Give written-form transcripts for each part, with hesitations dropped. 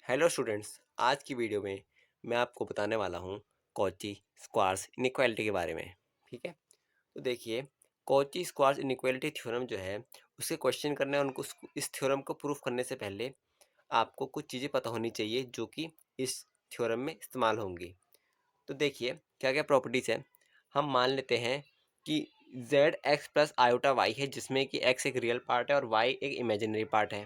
Hello students. आज की video में मैं आपको बताने वाला हूँ कॉची स्क्वायर्स इनइक्वालिटी के बारे में। ठीक है, तो देखिए, कॉची स्क्वायर्स इनइक्वालिटी थ्योरम जो है उसके क्वेश्चन करने और उनको इस थ्योरम को प्रूफ करने से पहले आपको कुछ चीज़ें पता होनी चाहिए जो कि इस थ्योरम में इस्तेमाल होंगी। तो देखिए क्या क्या प्रॉपर्टीज़ है। हम मान लेते हैं कि Z X plus iota Y है, जिसमें कि एक्स एक रियल पार्ट है और वाई एक इमेजिनरी पार्ट है।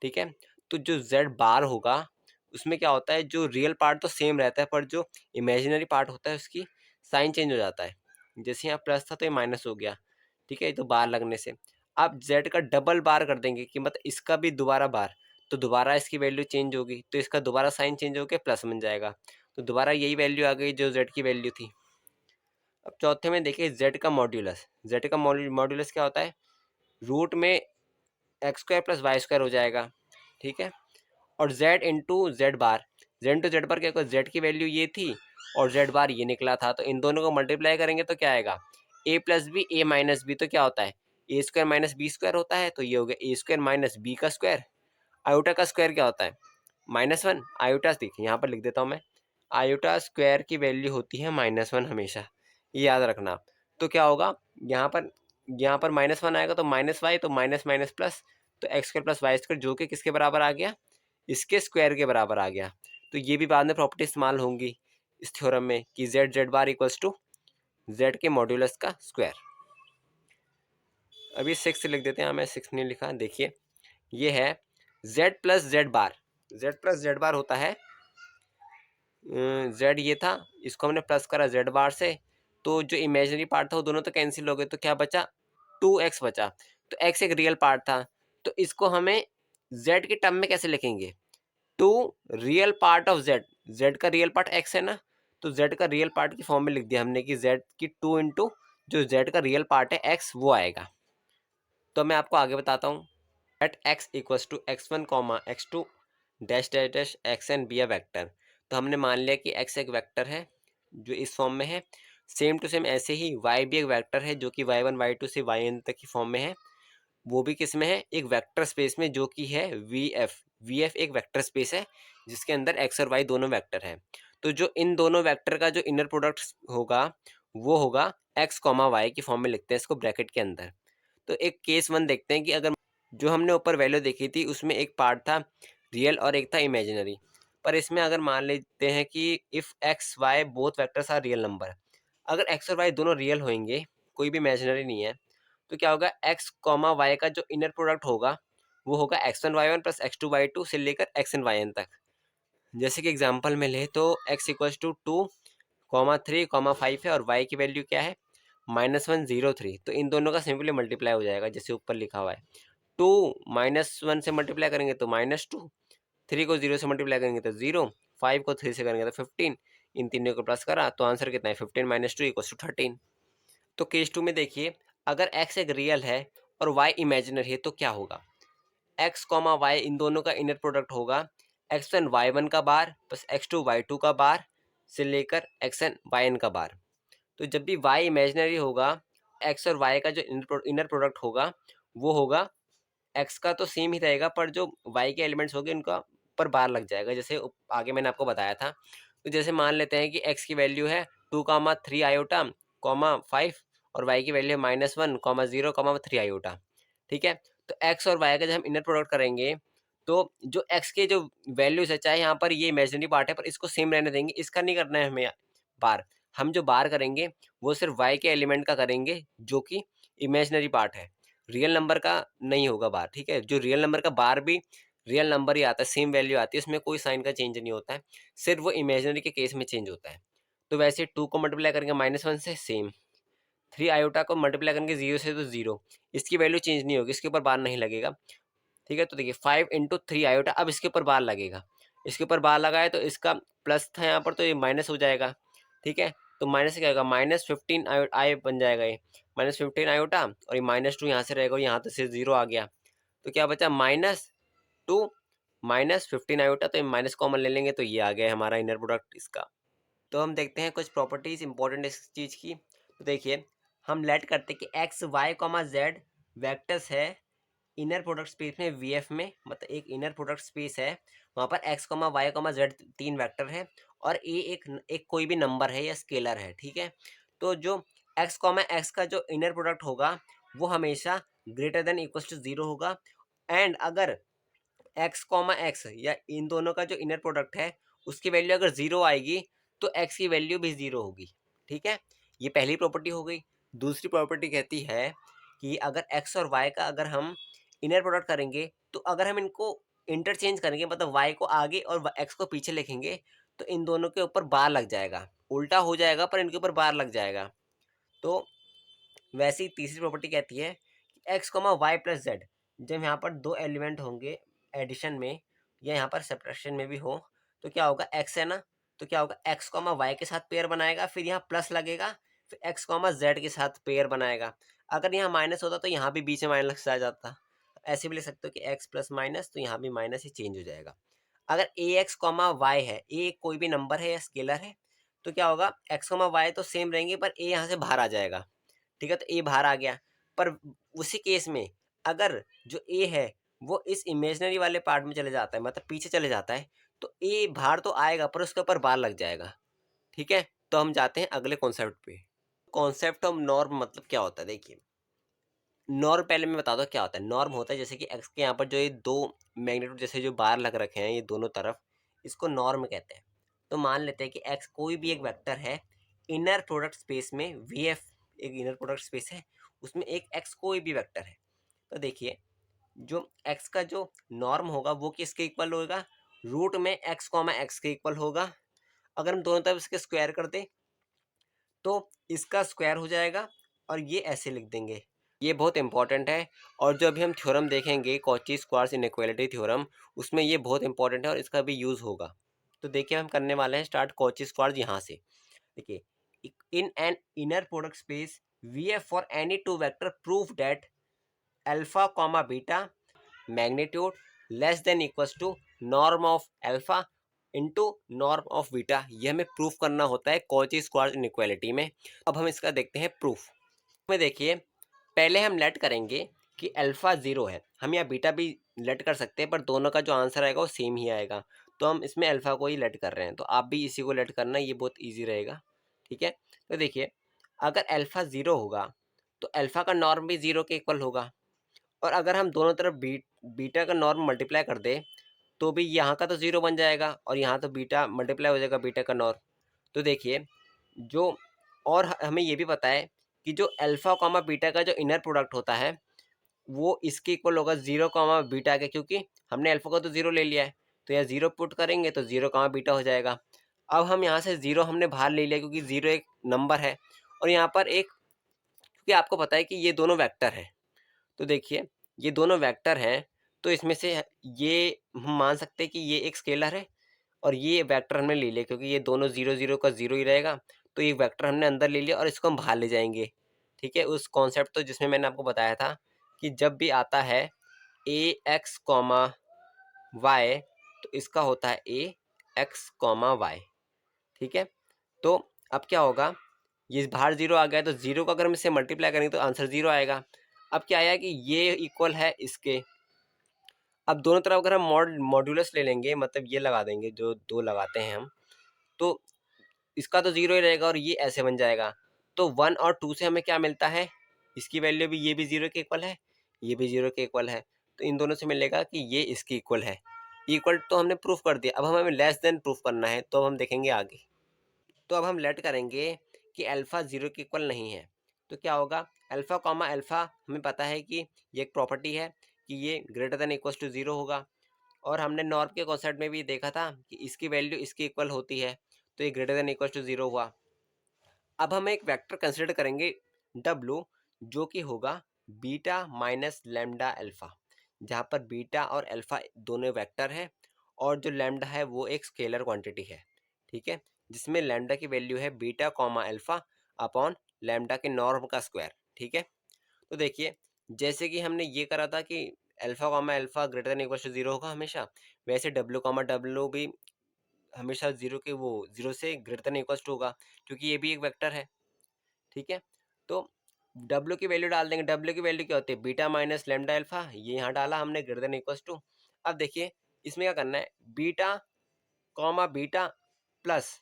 ठीक है, तो जो जेड बार होगा उसमें क्या होता है, जो रियल पार्ट तो सेम रहता है पर जो इमेजिनरी पार्ट होता है उसकी साइन चेंज हो जाता है। जैसे यहाँ प्लस था तो ये माइनस हो गया। ठीक है, तो बार लगने से आप जेड का डबल बार कर देंगे कि मतलब इसका भी दोबारा बार, तो दोबारा इसकी वैल्यू चेंज होगी, तो इसका दोबारा साइन चेंज होकर प्लस बन जाएगा। तो दोबारा यही वैल्यू आ गई जो जेड की वैल्यू थी। अब चौथे में देखिए जेड का मॉड्यूलस। जेड का मॉड्यूलस क्या होता है, रूट में X square plus Y square हो जाएगा। ठीक है, और z into Z bar, z into Z bar क्या होगा, z की वैल्यू ये थी और z बार ये निकला था, तो इन दोनों को मल्टीप्लाई करेंगे तो क्या आएगा, a plus B A minus B, तो क्या होता है A square minus B square होता है, तो ये हो गया ए स्क्वायर माइनस बी का स्क्वायर। आयोटा का स्क्वायर क्या होता है -1। आयोटा देखिए यहाँ पर लिख देता हूँ मैं, आयोटा स्क्वायर की वैल्यू होती है -1 हमेशा, ये याद रखना। तो क्या होगा, यहाँ पर -1 आएगा तो माइनस वाई, तो माइनस माइनस प्लस, तो X square plus Y square जो कि किसके बराबर आ गया, इसके स्क्वायर के बराबर आ गया। तो ये भी बाद में प्रॉपर्टी इस्तेमाल होंगी इस थ्योरम में कि Z Z bar equals to Z के मॉड्यूलस का स्क्वायर। अभी 6 लिख देते हैं, हाँ मैं 6 नहीं लिखा, देखिए ये है जेड प्लस जेड बार। जेड प्लस जेड बार होता है, जेड ये था, इसको हमने प्लस करा जेड बार से, तो जो इमेजिनरी पार्ट था वो दोनों तो कैंसिल हो गए, तो क्या बचा 2x बचा। तो x एक रियल पार्ट था, तो इसको हमें z के टर्म में कैसे लिखेंगे, two real part of Z, Z का रियल पार्ट एक्स है ना, तो जेड का रियल पार्ट की फॉर्म में लिख दिया हमने कि जेड की 2 इंटू जो जेड का रियल पार्ट है एक्स वो आएगा। तो मैं आपको आगे बताता हूँ, at X equals to x1 comma x2 dash dash dash X N be a vector. तो हमने मान लिया कि x एक वेक्टर है जो इस फॉर्म में है। सेम टू सेम ऐसे ही y भी एक वेक्टर है जो कि y1 y2 से yn तक की फॉर्म में है। वो भी किस में है, एक वेक्टर स्पेस में जो कि है वी एफ एक वेक्टर स्पेस है जिसके अंदर एक्स और वाई दोनों वेक्टर हैं। तो जो इन दोनों वेक्टर का जो इनर प्रोडक्ट होगा वो होगा एक्स कॉमा वाई की फॉर्म में लिखते हैं इसको ब्रैकेट के अंदर। तो एक केस 1 देखते हैं कि अगर जो हमने ऊपर वैल्यू देखी थी उसमें एक पार्ट था रियल और एक था इमेजिनरी, पर इसमें अगर मान लेते हैं कि if X Y both vectors are real number, अगर एक्स और वाई दोनों रियल होंगे, कोई भी इमेजिनरी नहीं है, तो क्या होगा, एक्स कॉमा वाई का जो इनर प्रोडक्ट होगा वो होगा x1 y1 plus x2 y2 से लेकर xn yn तक। जैसे कि एग्जांपल में ले तो x इक्वल्स टू 2,3,5 है और y की वैल्यू क्या है -1,0,3, तो इन दोनों का सिंपली मल्टीप्लाई हो जाएगा जैसे ऊपर लिखा हुआ है। 2 -1 से मल्टीप्लाई करेंगे तो -2, 3 को 0 से मल्टीप्लाई करेंगे तो 0, 5 को 3 से करेंगे तो 15, इन तीनों को प्लस करा तो आंसर कितना है 15 - 2 इक्वल्स टू 13। तो केस 2 में देखिए, अगर x एक रियल है और y इमेजिनरी है तो क्या होगा, x कॉमा वाई इन दोनों का इनर प्रोडक्ट होगा x1 y1 का बार प्लस x2 y2 का बार से लेकर xn yn का बार। तो जब भी y इमेजिनरी होगा, x और y का जो इनर प्रोडक्ट होगा वो होगा, x का तो सेम ही रहेगा पर जो y के एलिमेंट्स होंगे उनका पर बार लग जाएगा, जैसे आगे मैंने आपको बताया था। तो जैसे मान लेते हैं कि x की वैल्यू है 2,3 आयोटा कॉमा 5 और y की वैल्यू है -1,0,3 आयोटा। ठीक है, तो x और y का जब हम इनर प्रोडक्ट करेंगे तो जो x के जो वैल्यूज है, चाहे यहाँ पर ये इमेजिनरी पार्ट है पर इसको सेम रहने देंगे, इसका नहीं करना है हमें बार। हम जो बार करेंगे वो सिर्फ y के एलिमेंट का करेंगे जो कि इमेजिनरी पार्ट है, रियल नंबर का नहीं होगा बार। ठीक है, जो रियल नंबर का बार भी रियल नंबर ही आता है, सेम वैल्यू आती है, उसमें कोई साइन का चेंज नहीं होता है, सिर्फ वो इमेजिनरी के केस में चेंज होता है। तो वैसे 2 को मल्टीप्लाई करेंगे -1 से सेम, 3 आयोटा को मल्टीप्लाई करेंगे 0 से तो 0, इसकी वैल्यू चेंज नहीं होगी, इसके ऊपर बार नहीं लगेगा। ठीक है, तो देखिए 5 इंटू 3 आयोटा, अब इसके ऊपर बार लगेगा, इसके ऊपर बार लगा है तो इसका प्लस था यहाँ पर तो ये माइनस हो जाएगा। ठीक है, तो माइनस से क्या होगा, -15 आई बन जाएगा ये, -15 आयोटा और ये -2 यहाँ से रहेगा और यहाँ तो से 0 आ गया, तो क्या बचा -2 -15 आयोटा, तो माइनस कॉमन ले लेंगे तो ये आ गया हमारा इनर प्रोडक्ट इसका। तो हम देखते हैं कुछ प्रॉपर्टीज इंपॉर्टेंट इस चीज़ की। तो देखिए, हम लेट करते हैं कि X Y comma Z vectors है इनर प्रोडक्ट स्पेस में वीएफ में, मतलब एक इनर प्रोडक्ट स्पेस है, वहाँ पर X comma Y comma Z 3 vector है और ए एक एक कोई भी नंबर है या स्केलर है, ठीक है। तो जो एक्स कॉमा एक्स का जो इनर प्रोडक्ट होगा वो हमेशा ग्रेटर देन इक्वल टू 0 होगा। एंड अगर एक्स कॉमा एक्स या इन दोनों का जो इनर प्रोडक्ट है उसकी वैल्यू अगर 0 आएगी तो एक्स की वैल्यू भी 0 होगी, ठीक है। ये पहली प्रॉपर्टी हो गई। दूसरी प्रॉपर्टी कहती है कि अगर एक्स और वाई का अगर हम इनर प्रोडक्ट करेंगे तो अगर हम इनको इंटरचेंज करेंगे, मतलब वाई को आगे और एक्स को पीछे लिखेंगे, तो इन दोनों के ऊपर बार लग जाएगा, उल्टा हो जाएगा पर इनके ऊपर बार लग जाएगा। तो वैसे ही तीसरी प्रॉपर्टी कहती है कि X comma Y plus Z, जब यहाँ पर दो एलिमेंट होंगे एडिशन में या यहाँ पर सब्ट्रैक्शन में भी हो, तो क्या होगा, एक्स है ना, तो क्या होगा, एक्स कॉमा वाई के साथ पेयर बनाएगा, फिर यहाँ प्लस लगेगा, फिर एक्स कॉमा जेड के साथ पेयर बनाएगा। अगर यहाँ माइनस होता तो यहाँ भी बीच में माइनस आ जाता। ऐसे भी लिख सकते हो कि एक्स प्लस माइनस, तो यहाँ भी माइनस ही चेंज हो जाएगा। अगर ए एक्स कॉमा वाई है, ए कोई भी नंबर है या स्केलर है, तो क्या होगा, एक्स कॉमा वाई तो सेम रहेंगे पर ए यहाँ से बाहर आ जाएगा, ठीक है। तो ए बाहर आ गया, पर उसी केस में अगर जो ए है वो इस इमेजनरी वाले पार्ट में चले जाता है, मतलब पीछे चले जाता है, तो ए बाहर तो आएगा पर उसके ऊपर बार लग जाएगा, ठीक है। तो हम जाते हैं अगले कॉन्सेप्ट पे। कॉन्सेप्ट ऑफ नॉर्म मतलब क्या होता है, देखिए नॉर्म पहले मैं बता दूं क्या होता है। नॉर्म होता है जैसे कि एक्स के यहाँ पर जो ये दो मैग्नीट्यूड जैसे जो बार लग रखे हैं ये दोनों तरफ, इसको नॉर्म कहते हैं। तो मान लेते हैं कि एक्स कोई भी एक वेक्टर है, इनर प्रोडक्ट स्पेस में वी एफ एक इनर प्रोडक्ट स्पेस है, उसमें एक एक्स कोई भी वेक्टर है। तो देखिए जो एक्स का जो नॉर्म होगा वो किसके इक्वल होगा, रूट में एक्स कॉमा एक्स के इक्वल होगा। अगर हम दोनों तरफ इसके स्क्वायर कर दें तो इसका स्क्वायर हो जाएगा और ये ऐसे लिख देंगे। ये बहुत इंपॉर्टेंट है और जो अभी हम थ्योरम देखेंगे कॉची स्क्वायर्स इनइक्वालिटी थ्योरम, उसमें ये बहुत इंपॉर्टेंट है और इसका भी यूज़ होगा। तो देखिए हम करने वाले हैं स्टार्ट कॉची स्क्वायर्स यहाँ से। देखिए in an inner product space V F for any two vector proof that alpha comma beta magnitude less than equals to norm of alpha into norm of beta. ये हमें proof करना होता है Cauchy squares inequality में। अब हम इसका देखते हैं प्रूफ में। देखिए पहले हम लेट करेंगे कि अल्फा ज़ीरो है, हम यहाँ बीटा भी लेट कर सकते हैं पर दोनों का जो आंसर आएगा वो सेम ही आएगा। तो हम इसमें अल्फा को ही लेट कर रहे हैं, तो आप भी इसी को लेट करना, ये बहुत ईजी रहेगा, ठीक है। तो देखिए अगर अल्फा ज़ीरो होगा तो अल्फा का नॉर्म भी ज़ीरो के इक्वल होगा, और अगर हम दोनों तरफ बीटा का नॉर्म मल्टीप्लाई कर दे तो भी यहाँ का तो ज़ीरो बन जाएगा और यहाँ तो बीटा मल्टीप्लाई हो जाएगा बीटा का नॉर्म। तो देखिए जो, और हमें ये भी पता है कि जो अल्फा कॉमा बीटा का जो इनर प्रोडक्ट होता है वो इसके इक्वल होगा जीरो कॉमा बीटा के, क्योंकि हमने अल्फा का तो जीरो ले लिया है, तो यहाँ जीरो पुट करेंगे तो जीरो कॉमा बीटा हो जाएगा। अब हम यहाँ से जीरो हमने बाहर ले लिया क्योंकि जीरो एक नंबर है और यहाँ पर एक, क्योंकि आपको पता है कि ये दोनों वेक्टर है, तो देखिए ये दोनों वेक्टर हैं, तो इसमें से ये हम मान सकते हैं कि ये एक स्केलर है और ये वेक्टर हमने ले लिया क्योंकि ये दोनों जीरो जीरो का जीरो ही रहेगा, तो ये वेक्टर हमने अंदर ले लिया और इसको हम बाहर ले जाएंगे, ठीक है। उस कॉन्सेप्ट तो जिसमें मैंने आपको बताया था कि जब भी आता है ए एक्स कॉमा वाई तो इसका होता है ए एक्स कॉमा वाई, ठीक है। तो अब क्या होगा, ये बाहर जीरो आ गया तो जीरो को अगर हम इससे मल्टीप्लाई करेंगे तो आंसर जीरो आएगा। अब क्या आया कि ये इक्वल है इसके, अब दोनों तरफ अगर हम मॉड्यूलस ले लेंगे, मतलब ये लगा देंगे जो दो लगाते हैं हम, तो इसका तो जीरो ही रहेगा और ये ऐसे बन जाएगा। तो वन और टू से हमें क्या मिलता है, इसकी वैल्यू भी, ये भी जीरो के इक्वल है, ये भी जीरो के इक्वल है, तो इन दोनों से मिलेगा कि ये इसकी इक्वल है। इक्वल तो हमने प्रूफ कर दिया, अब हमें लेस देन प्रूफ करना है, तो अब हम देखेंगे आगे। तो अब हम लेट करेंगे कि अल्फ़ा ज़ीरो के इक्वल नहीं है, तो क्या होगा, अल्फ़ा कॉमा अल्फ़ा हमें पता है कि ये एक प्रॉपर्टी है कि ये greater than equal to zero होगा, और हमने नॉर्म के कॉन्सेप्ट में भी देखा था कि इसकी वैल्यू इसकी इक्वल होती है, तो ये greater than equal to zero हुआ। अब हम एक वेक्टर कंसिडर करेंगे डब्लू, जो कि होगा बीटा माइनस लैम्डा अल्फ़ा, जहाँ पर बीटा और अल्फ़ा दोनों वेक्टर है और जो लैम्डा है वो एक स्केलर क्वांटिटी है, ठीक है, जिसमें लैम्डा की वैल्यू है beta comma alpha upon lambda के नॉर्म का स्क्वायर, ठीक है। तो देखिए जैसे कि हमने ये करा था कि alpha comma alpha greater than equal to zero होगा हमेशा, वैसे डब्ल्यू कॉमा डब्ल्यू भी हमेशा जीरो के जीरो से ग्रेटर देन इक्वल टू होगा, क्योंकि ये भी एक वेक्टर है, ठीक है। तो डब्ल्यू की वैल्यू डाल देंगे। डब्ल्यू की वैल्यू क्या होती है, बीटा माइनस लैम्डा अल्फा, ये यहाँ डाला हमने ग्रेटर देन इक्वल्स टू। अब देखिए इसमें क्या करना है, beta comma beta plus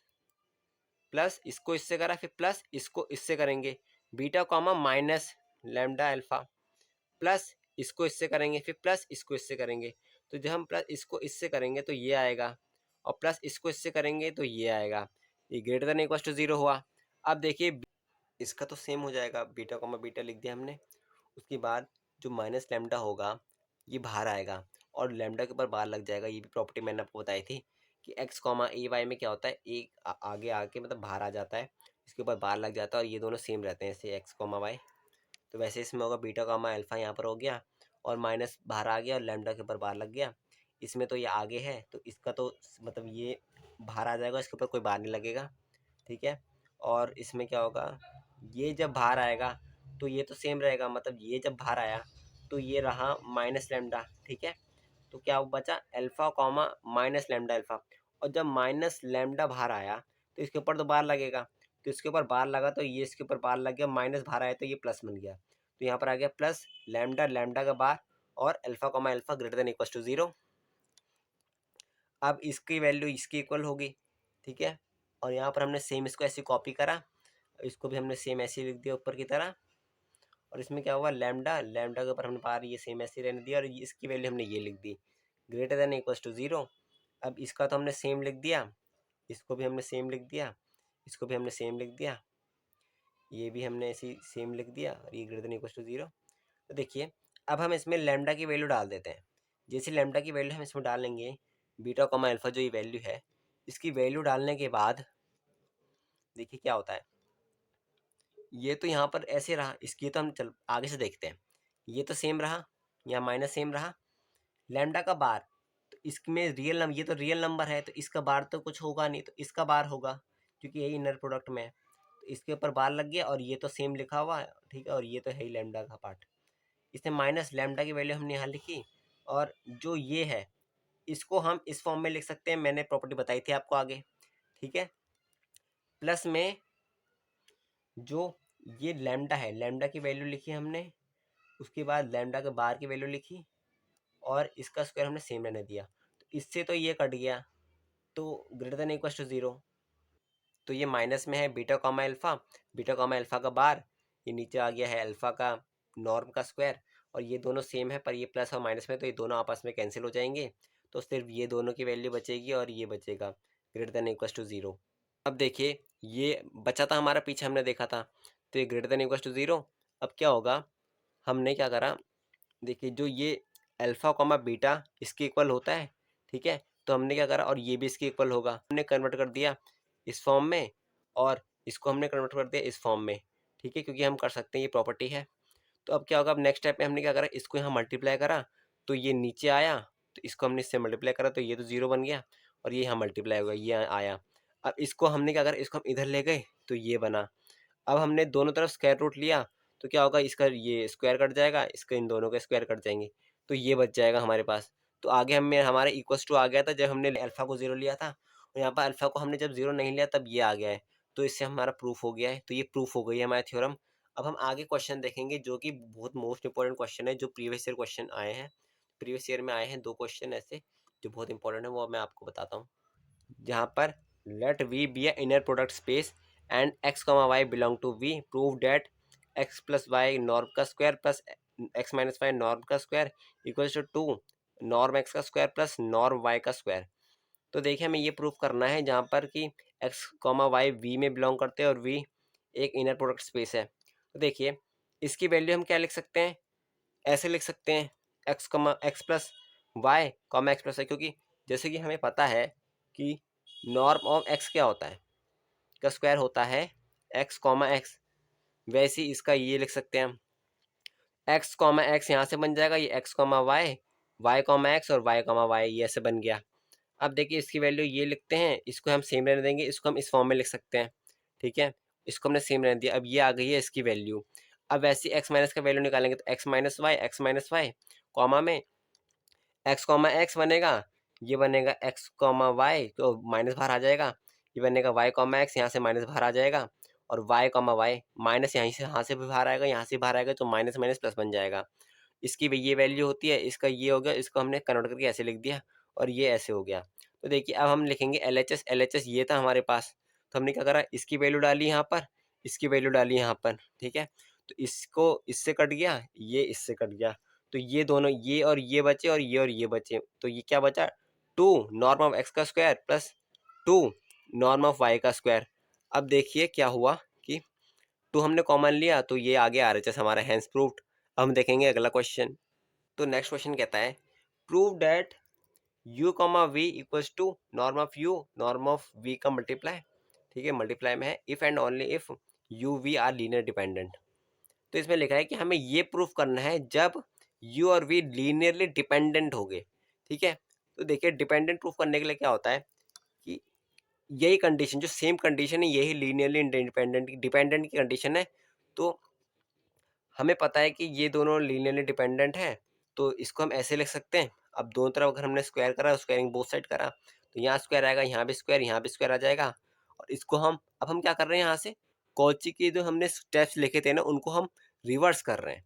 plus इसको इससे करा, फिर प्लस इसको इससे करेंगे, beta comma minus lambda alpha plus इसको इससे करेंगे, फिर प्लस इसको इससे करेंगे। तो जब हम प्लस इसको इससे करेंगे तो ये आएगा, और प्लस इसको इससे करेंगे तो ये आएगा। ये ग्रेटर देन इक्वल्स टू 0 हुआ। अब देखिए इसका तो सेम हो जाएगा, बीटा कॉमा बीटा लिख दिया हमने। उसके बाद जो माइनस लैम्डा होगा ये बाहर आएगा और लैम्डा के ऊपर बार लग जाएगा। ये भी प्रॉपर्टी मैंने आपको बताई थी कि एक्स कॉमा ए वाई में क्या होता है, एक आगे आके मतलब बाहर आ जाता है, इसके ऊपर बार लग जाता है और ये दोनों सेम रहते हैं, जैसे एक्स कॉमा वाई। तो वैसे इसमें होगा बीटा कॉमा अल्फा, यहाँ पर हो गया और माइनस बाहर आ गया और लैम्डा के ऊपर बार लग गया। इसमें तो ये आगे है तो इसका तो मतलब ये बाहर आ जाएगा, इसके ऊपर कोई बार नहीं लगेगा, ठीक है। और इसमें क्या होगा, ये जब बाहर आएगा तो ये तो सेम रहेगा, मतलब ये जब बाहर आया तो ये रहा माइनस लैम्डा, ठीक है। तो क्या बचा, alpha comma minus lambda alpha. और जब माइनस लैम्डा बाहर आया तो इसके ऊपर तो बार लगेगा, तो इसके ऊपर बार लगा तो ये इसके ऊपर बार लग गया, माइनस बाहर आया तो ये प्लस बन गया। तो यहाँ पर आ गया प्लस लैम्डा लैम्डा का बार और alpha comma alpha greater than equal to 0। अब इसकी वैल्यू इसकी इक्वल होगी, ठीक है। और यहाँ पर हमने सेम इसको ऐसे कॉपी करा, इसको भी हमने सेम ऐसे लिख दिया ऊपर की तरह। और इसमें क्या हुआ, लैम्डा लैम्डा के ऊपर हमने बार ये सेम ऐसे रहने दिया और इसकी वैल्यू हमने ये लिख दी, ग्रेटर देन इक्वल टू 0। अब इसका तो हमने सेम लिख दिया, इसको भी हमने सेम लिख दिया, इसको भी हमने सेम लिख दिया, ये भी हमने ऐसे सेम लिख दिया और ये ग्रेटर देन इक्वल टू 0। तो देखिए अब हम इसमें लैम्डा की वैल्यू डाल देते हैं। जैसे लैम्डा की वैल्यू हम इसमें डालेंगे, बीटा कॉमा अल्फा जो ये वैल्यू है, इसकी वैल्यू डालने के बाद देखिए क्या होता है। ये तो यहाँ पर ऐसे रहा, इसकी तो हम चल आगे से देखते हैं। ये तो सेम रहा, यहाँ माइनस सेम रहा, लैम्डा का बार तो इसमें रियल नंबर, ये तो रियल नंबर है तो इसका बार तो कुछ होगा नहीं, तो इसका बार होगा क्योंकि यही इनर प्रोडक्ट में है। तो इसके ऊपर बार लग गया और ये तो सेम लिखा हुआ है, ठीक है। और ये तो है ही लैम्डा का पार्ट, इसमें माइनस लैम्डा की वैल्यू हमने यहाँ लिखी। और जो ये है इसको हम इस फॉर्म में लिख सकते हैं, मैंने प्रॉपर्टी बताई थी आपको आगे, ठीक है। प्लस में जो ये लैम्डा है, लैम्डा की वैल्यू लिखी हमने, उसके बाद लैम्डा के बार की वैल्यू लिखी और इसका स्क्वायर हमने सेम रहने दिया। तो इससे तो ये कट गया, तो ग्रेटर देन इक्वल टू 0। तो ये माइनस में है beta comma alpha, beta comma alpha का बार, ये नीचे आ गया है अल्फा का नॉर्म का स्क्वायर। और ये दोनों सेम है पर ये प्लस और माइनस में तो ये दोनों आपस में कैंसिल हो जाएंगे, तो सिर्फ ये दोनों की वैल्यू बचेगी और ये बचेगा ग्रेटर देन इक्वल टू 0। अब देखिए ये बचा था हमारा, पीछे हमने देखा था, तो ये ग्रेटर देन इक्वल टू 0। अब क्या होगा, हमने क्या करा, देखिए जो ये अल्फा कॉमा बीटा इसके इक्वल होता है, ठीक है। तो हमने क्या करा, और ये भी इसके इक्वल होगा, हमने कन्वर्ट कर दिया इस फॉर्म में और इसको हमने कन्वर्ट कर दिया इस फॉर्म में, ठीक है, क्योंकि हम कर सकते हैं, ये प्रॉपर्टी है। तो अब क्या होगा, अब नेक्स्ट स्टेप में हमने क्या करा, इसको यहाँ मल्टीप्लाई करा तो ये नीचे आया, तो इसको हमने इससे मल्टीप्लाई करा तो ये तो 0 बन गया और ये यहाँ मल्टीप्लाई हो गया, ये आया। अब इसको हमने क्या करा, इसको हम इधर ले गए तो ये बना। अब हमने दोनों तरफ स्क्वायर रूट लिया तो क्या होगा, इसका ये स्क्वायर कट जाएगा, इसका इन दोनों के स्क्वायर कट जाएंगे, तो ये बच जाएगा हमारे पास। तो आगे हमें हमारे इक्वल्स टू आ गया था जब हमने अल्फा को 0 लिया था, और यहाँ पर अल्फा को हमने जब 0 नहीं लिया तब ये आ गया है। तो इससे हमारा प्रूफ हो गया है, तो ये प्रूफ हो गई है हमारा थ्योरम। अब हम आगे क्वेश्चन देखेंगे जो कि बहुत मोस्ट इंपॉर्टेंट क्वेश्चन है, जो प्रीवियस ईयर क्वेश्चन आए हैं, प्रीवियस ईयर में आए हैं 2 क्वेश्चन ऐसे जो बहुत इंपॉर्टेंट है, वो मैं आपको बताता हूँ। जहाँ पर let V be a inner product space and X comma Y belong to V, prove that X plus Y norm का square plus X minus Y norm का square equals to norm X का square plus norm Y का square. तो देखिए हमें ये proof करना है जहाँ पर कि एक्स कॉमा वाई वी में बिलोंग करते हैं और वी एक इनर प्रोडक्ट स्पेस है। तो देखिए इसकी वैल्यू हम क्या लिख सकते हैं, ऐसे लिख सकते हैं X comma X plus Y comma X plus Y, क्योंकि जैसे कि हमें पता है कि नॉर्म ऑफ एक्स क्या होता है, का स्क्वायर होता है एक्स कॉमा एक्स। वैसे ही इसका ये लिख सकते हैं हम, एक्स कॉमा एक्स यहाँ से बन जाएगा, ये X comma Y, Y comma X और वाई कॉमा वाई, ये ऐसे बन गया। अब देखिए इसकी वैल्यू ये लिखते हैं, इसको हम सेम रहने देंगे, इसको हम इस फॉर्म में लिख सकते हैं, ठीक है। इसको हमने सेम रहने दिया, अब ये आ गई है इसकी वैल्यू। अब वैसे एक्स माइनस का वैल्यू निकालेंगे तो एक्स माइनस वाई कॉमा में एक्स कॉमा एक्स बनेगा, ये बनेगा एक्स कॉमा वाई तो माइनस बाहर आ जाएगा, ये बनेगा वाई कॉमा एक्स, यहाँ से माइनस बाहर आ जाएगा और वाई कॉमा वाई, माइनस यहाँ से भी बाहर आएगा, यहाँ से बाहर आएगा, तो माइनस माइनस प्लस बन जाएगा। इसकी भी ये वैल्यू होती है, इसका ये हो गया, इसको हमने कन्वर्ट करके ऐसे लिख दिया और ये ऐसे हो गया। तो देखिए अब हम लिखेंगे एल एच एस ये था हमारे पास, तो हमने क्या करा, इसकी वैल्यू डाली यहाँ पर, इसकी वैल्यू डाली यहाँ पर, ठीक है। तो इसको इससे कट गया, ये इससे कट गया, तो ये दोनों, ये और ये बचे और ये बचे, तो ये क्या बचा, टू नॉर्म ऑफ एक्स का square plus two norm of Y का स्क्वायर। अब देखिए क्या हुआ कि टू हमने कॉमन लिया तो ये आ गया आरएचएस हमारा, हैंस प्रूव्ड। अब हम देखेंगे अगला क्वेश्चन। तो नेक्स्ट क्वेश्चन कहता है, prove that u comma V equals to norm of u norm of v का मल्टीप्लाई, ठीक है, मल्टीप्लाई में है, if and only if u v are linear dependent. तो इसमें लिखा है कि हमें ये प्रूफ करना है जब u और v लीनियरली डिपेंडेंट हो गए, ठीक है। तो देखिए डिपेंडेंट प्रूफ करने के लिए क्या होता है कि यही कंडीशन, जो सेम कंडीशन है, यही लीनियरली इंडिपेंडेंट डिपेंडेंट की कंडीशन है। तो हमें पता है कि ये दोनों लीनियरली डिपेंडेंट है, तो इसको हम ऐसे लिख सकते हैं। अब दोनों तरफ अगर हमने स्क्वायर करा, स्क्वायरिंग बोथ साइड करा, तो यहाँ स्क्वायर आएगा, यहाँ भी स्क्वायर, यहाँ भी स्क्वायर आ जाएगा। और इसको हम, अब हम क्या कर रहे हैं, यहाँ से कॉची के जो हमने स्टेप्स लिखे थे ना, उनको हम रिवर्स कर रहे हैं।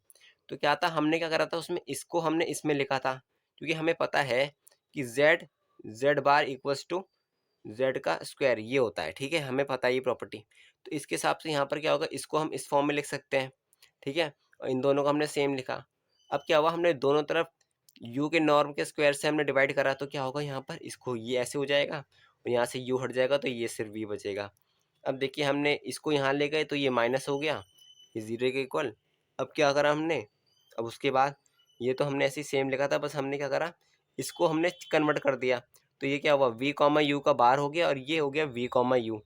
तो क्या था, हमने क्या करा था उसमें, इसको हमने इसमें लिखा था, क्योंकि हमें पता है कि Z Z bar equals to Z का स्क्वायर ये होता है, ठीक है, हमें पता है ये प्रॉपर्टी। तो इसके हिसाब से यहाँ पर क्या होगा, इसको हम इस फॉर्म में लिख सकते हैं, ठीक है। और इन दोनों को हमने सेम लिखा। अब क्या हुआ, हमने दोनों तरफ u के नॉर्म के स्क्वायर से हमने डिवाइड करा, तो क्या होगा यहाँ पर, इसको ये ऐसे हो जाएगा और यहाँ से u हट जाएगा, तो ये सिर्फ v बचेगा। अब देखिए हमने इसको यहाँ ले गए तो ये माइनस हो गया, ये जीरो के इक्वल। अब क्या करा हमने, अब उसके बाद ये तो हमने ऐसे ही सेम लिखा था, बस हमने क्या करा, इसको हमने कन्वर्ट कर दिया। तो ये क्या हुआ, v कॉमा यू का बार हो गया और ये हो गया v कॉमा यू,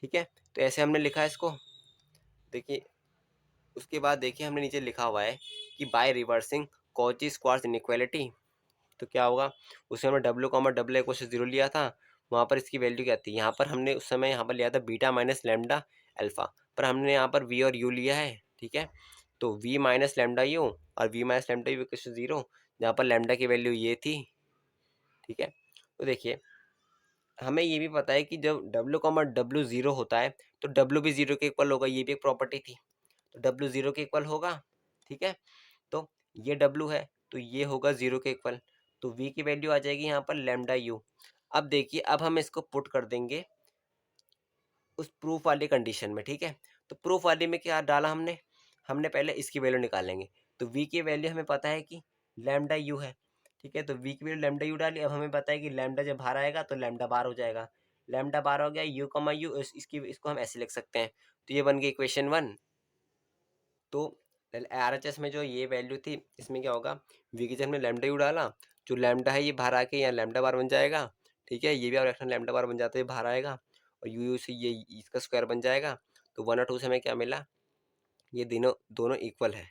ठीक है। तो ऐसे हमने लिखा है इसको। देखिए उसके बाद देखिए हमने नीचे लिखा हुआ है कि by reversing Cauchy squares inequality, तो क्या होगा, उसमें हमने W comma W equal zero लिया था, वहाँ पर इसकी वैल्यू क्या थी, यहाँ पर हमने उस समय यहाँ पर लिया था बीटा माइनस लैम्डा अल्फा, पर हमने यहाँ पर वी और यू लिया है, ठीक है। तो वी माइनस लैम्डा यू और V minus lambda U equal zero, जहाँ पर लैम्डा की वैल्यू ये थी, ठीक है। तो देखिए हमें ये भी पता है कि जब डब्ल्यू कॉमा डब्ल्यू जीरो होता है तो डब्ल्यू भी जीरो के इक्वल होगा, ये भी एक प्रॉपर्टी थी। तो डब्ल्यू जीरो के इक्वल होगा, ठीक है। तो ये डब्ल्यू है तो ये होगा जीरो के इक्वल, तो वी की वैल्यू आ जाएगी यहाँ पर लैम्डा यू। अब देखिए अब हम इसको पुट कर देंगे उस प्रूफ वाली कंडीशन में, ठीक है। तो प्रूफ वाली में क्या डाला हमने, हमने पहले इसकी वैल्यू निकालेंगे। तो वी की वैल्यू हमें पता है कि लैम्डा यू है, ठीक है। तो वी की वैल्यू लैम्डा यू डाली। अब हमें पता है कि लैम्डा जब बाहर आएगा तो लैम्डा बार हो जाएगा, लैम्डा बार हो गया, यू कमा यू, इसकी इसको हम ऐसे लिख सकते हैं। तो ये बन गई इक्वेशन 1। तो आरएचएस में जो ये वैल्यू थी, इसमें क्या होगा, वी की जगह हमने लैम्डा यू डाला, जो लैम्डा है ये बाहर आके यहाँ लैम्डा बार बन जाएगा, ठीक है। ये भी और लैम्डा बार बन जाते हैं, बाहर आएगा और यू से ये इसका स्क्वायर बन जाएगा। तो 1 और 2 से हमें क्या मिला, ये दोनों दोनों इक्वल है।